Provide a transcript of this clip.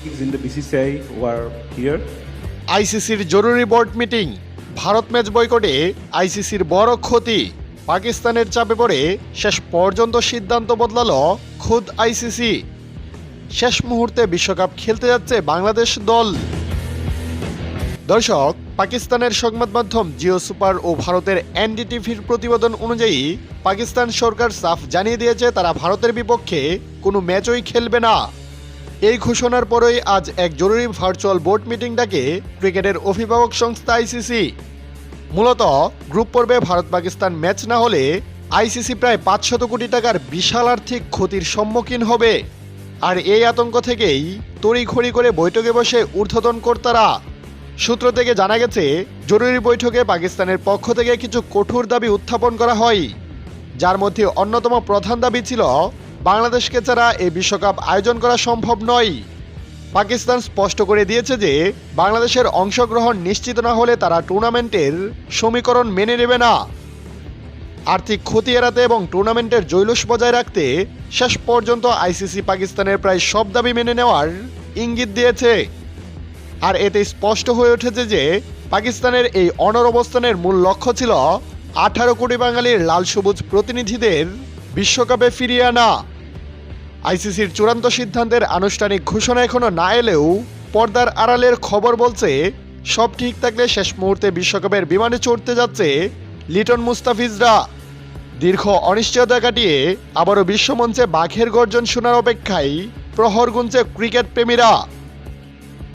in the BCCI were here. আইসিসির জরুরি board meeting. Bharat match বয়কটে আইসিসির বড় ক্ষতি। পাকিস্তানের চাপে পড়ে শেষ পর্যন্ত সিদ্ধান্ত বদলালো খুদ আইসিসি। শেষ মুহূর্তে বিশ্বকাপ খেলতে যাচ্ছে বাংলাদেশ দল। দর্শক, পাকিস্তানের সংবাদ মাধ্যম জিও সুপার ও ভারতের এনডিটিভির প্রতিবেদন অনুযায়ী পাকিস্তান সরকার সাফ জানিয়ে দিয়েছে তারা ভারতের বিপক্ষে কোনো ম্যাচই খেলবে না। এই ঘোষণার পরেই আজ এক জরুরি ভার্চুয়াল বোর্ড মিটিং ডাকে ক্রিকেটের অভিভাবক সংস্থা আইসিসি। মূলত গ্রুপ পর্বে ভারত পাকিস্তান ম্যাচ না হলে আইসিসি প্রায় 500 কোটি টাকার বিশাল আর্থিক ক্ষতির সম্মুখীন হবে। আর এই আতঙ্ক থেকেই তড়িঘড়ি করে বৈঠকে বসে ঊর্ধ্বতন কর্তারা। সূত্র থেকে জানা গেছে, জরুরি বৈঠকে পাকিস্তানের পক্ষ থেকে কিছু কঠোর দাবি উত্থাপন করা হয়, যার মধ্যে অন্যতম প্রধান দাবি ছিল বাংলাদেশকে ছাড়া এই বিশ্বকাপ আয়োজন করা সম্ভব নয়। পাকিস্তান স্পষ্ট করে দিয়েছে যে বাংলাদেশের অংশগ্রহণ নিশ্চিত না হলে তারা টুর্নামেন্টের সমীকরণ মেনে নেবে না। আর্থিক ক্ষতি এড়াতে এবং টুর্নামেন্টের জৈলুস বজায় রাখতে শেষ পর্যন্ত আইসিসি পাকিস্তানের প্রায় সব দাবি মেনে নেওয়ার ইঙ্গিত দিয়েছে। আর এতে স্পষ্ট হয়ে উঠেছে যে পাকিস্তানের এই অনড় অবস্থানের মূল লক্ষ্য ছিল 18 কোটি বাঙালির লাল সবুজ প্রতিনিধিদের বিশ্বকাপে ফিরিয়ে আনা। আইসিসির চূড়ান্ত সিদ্ধান্তের আনুষ্ঠানিক ঘোষণা এখনো না এলেও পর্দার আড়ালের খবর বলছে, সব ঠিক থাকলে শেষ মুহূর্তে বিশ্বকাপের বিমানে চড়তে যাচ্ছে লিটন মুস্তাফিজরা। দীর্ঘ অনিশ্চয়তা কাটিয়ে আবারও বিশ্বমঞ্চে বাঘের গর্জন শোনার অপেক্ষায় প্রহর গুনছে ক্রিকেট প্রেমীরা।